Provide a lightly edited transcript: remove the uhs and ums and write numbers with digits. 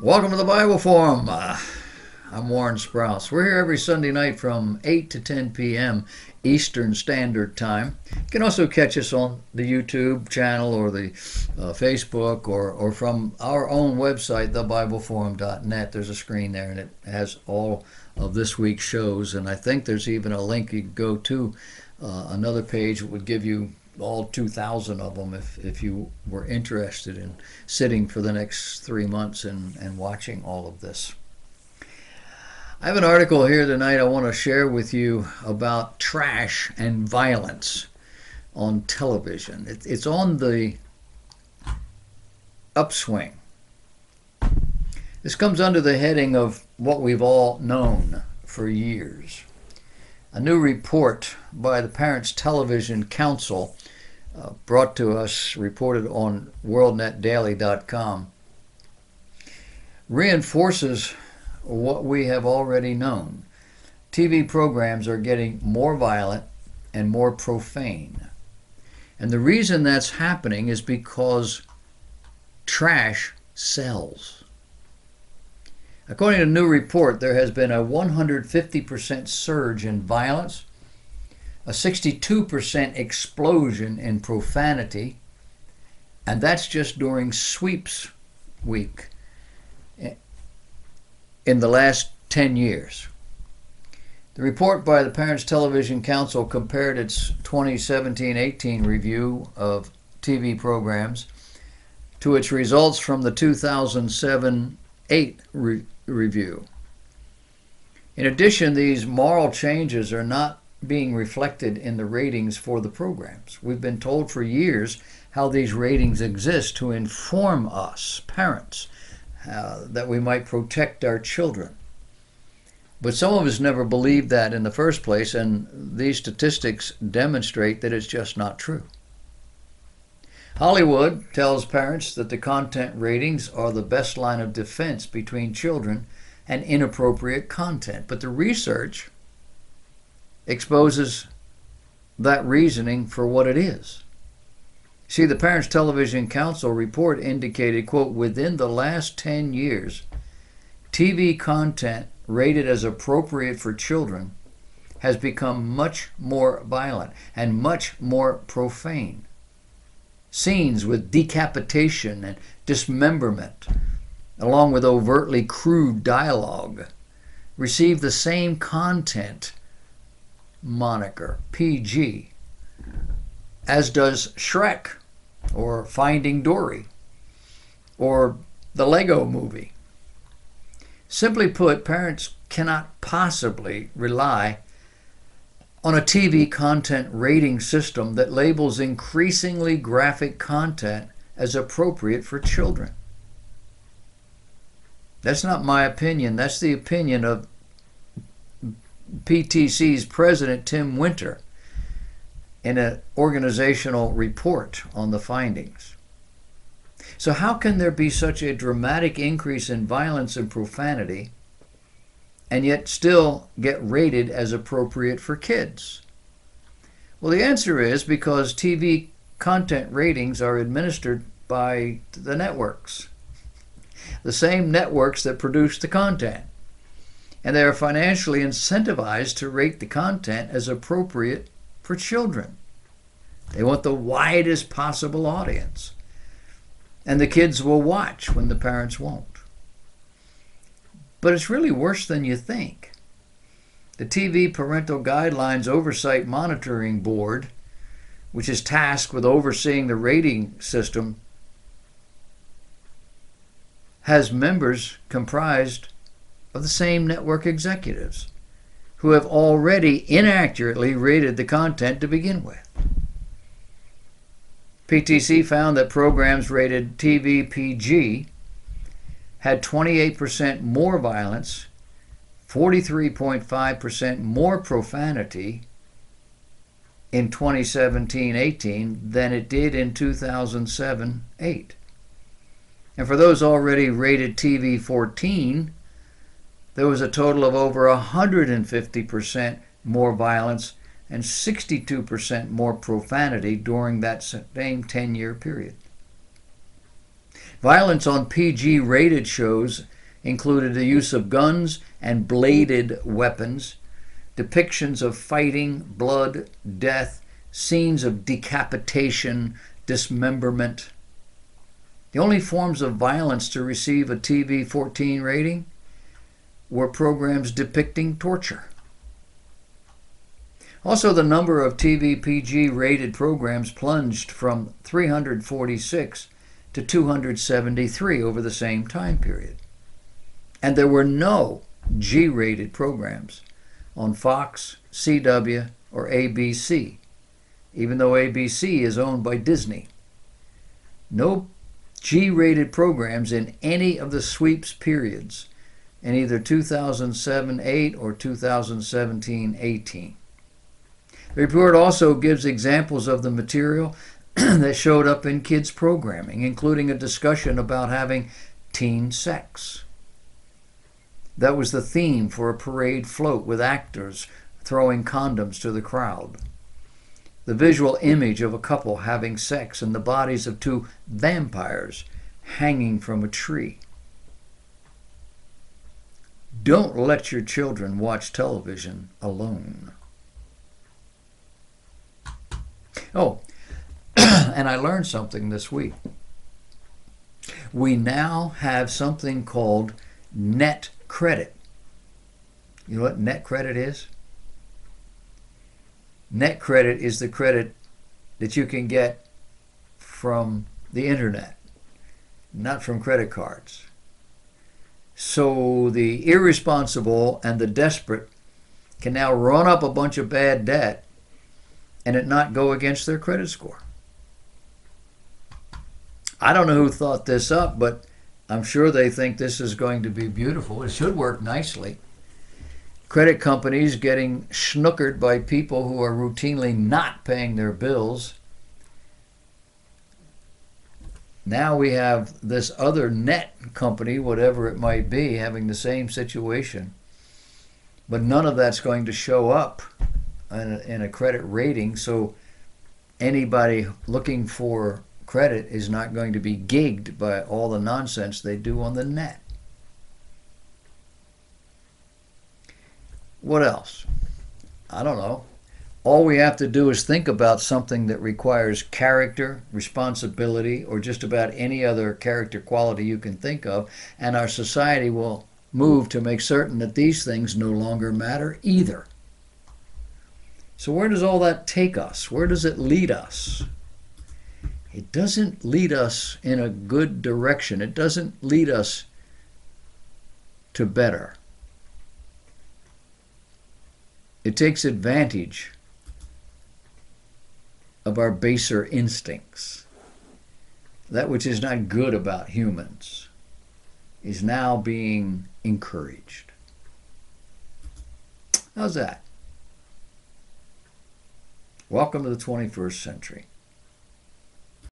Welcome to the Bible Forum. I'm Warren Sprouse. We're here every Sunday night from 8 to 10 p.m. Eastern Standard Time. You can also catch us on the YouTube channel or the Facebook or from our own website, thebibleforum.net. There's a screen there and it has all of this week's shows. And I think there's even a link you can go to another page that would give you all 2,000 of them if you were interested in sitting for the next 3 months and watching all of this. I have an article here tonight I want to share with you about trash and violence on television. It's on the upswing. This comes under the heading of what we've all known for years. A new report by the Parents Television Council brought to us, reported on worldnetdaily.com, reinforces what we have already known. TV programs are getting more violent and more profane. And the reason that's happening is because trash sells. According to a new report, there has been a 150% surge in violence, a 62% explosion in profanity, and that's just during sweeps week in the last 10 years. The report by the Parents Television Council compared its 2017-18 review of TV programs to its results from the 2007-8 review. In addition, these moral changes are not being reflected in the ratings for the programs. We've been told for years how these ratings exist to inform us, parents, that we might protect our children. But some of us never believed that in the first place, and these statistics demonstrate that it's just not true. Hollywood tells parents that the content ratings are the best line of defense between children and inappropriate content. But the research exposes that reasoning for what it is. See, the Parents Television Council report indicated, quote, within the last 10 years, TV content rated as appropriate for children has become much more violent and much more profane. Scenes with decapitation and dismemberment, along with overtly crude dialogue, receive the same content moniker, PG, as does Shrek or Finding Dory or the Lego Movie. Simply put, parents cannot possibly rely on a TV content rating system that labels increasingly graphic content as appropriate for children. That's not my opinion. That's the opinion of PTC's president, Tim Winter, in an organizational report on the findings. So how can there be such a dramatic increase in violence and profanity and yet still get rated as appropriate for kids? Well, the answer is because TV content ratings are administered by the networks, the same networks that produce the content. And they are financially incentivized to rate the content as appropriate for children. They want the widest possible audience. And the kids will watch when the parents won't. But it's really worse than you think. The TV Parental Guidelines Oversight Monitoring Board, which is tasked with overseeing the rating system, has members comprised of the same network executives who have already inaccurately rated the content to begin with. PTC found that programs rated TV PG had 28% more violence, 43.5% more profanity in 2017-18 than it did in 2007-8. And for those already rated TV 14, there was a total of over 150% more violence and 62% more profanity during that same 10-year period. Violence on PG-rated shows included the use of guns and bladed weapons, depictions of fighting, blood, death, scenes of decapitation, dismemberment. The only forms of violence to receive a TV-14 rating were programs depicting torture. Also, the number of TV PG-rated programs plunged from 346 to 273 over the same time period. And there were no G-rated programs on Fox, CW, or ABC, even though ABC is owned by Disney. No G-rated programs in any of the sweeps periods in either 2007-8 or 2017-18. The report also gives examples of the material that showed up in kids' programming, including a discussion about having teen sex. That was the theme for a parade float with actors throwing condoms to the crowd. The visual image of a couple having sex and the bodies of two vampires hanging from a tree. Don't let your children watch television alone. Oh, and I learned something this week. We now have something called net credit. You know what net credit is? Net credit is the credit that you can get from the internet, not from credit cards. So the irresponsible and the desperate can now run up a bunch of bad debt and it not go against their credit score. I don't know who thought this up, but I'm sure they think this is going to be beautiful. It should work nicely. Credit companies getting snookered by people who are routinely not paying their bills. Now we have this other net company, whatever it might be, having the same situation. But none of that's going to show up in a credit rating, so anybody looking for credit is not going to be gigged by all the nonsense they do on the net. What else? I don't know. All we have to do is think about something that requires character, responsibility, or just about any other character quality you can think of, and our society will move to make certain that these things no longer matter either. So where does all that take us? Where does it lead us? It doesn't lead us in a good direction. It doesn't lead us to better. It takes advantage of our baser instincts. That which is not good about humans is now being encouraged. How's that? Welcome to the 21st century.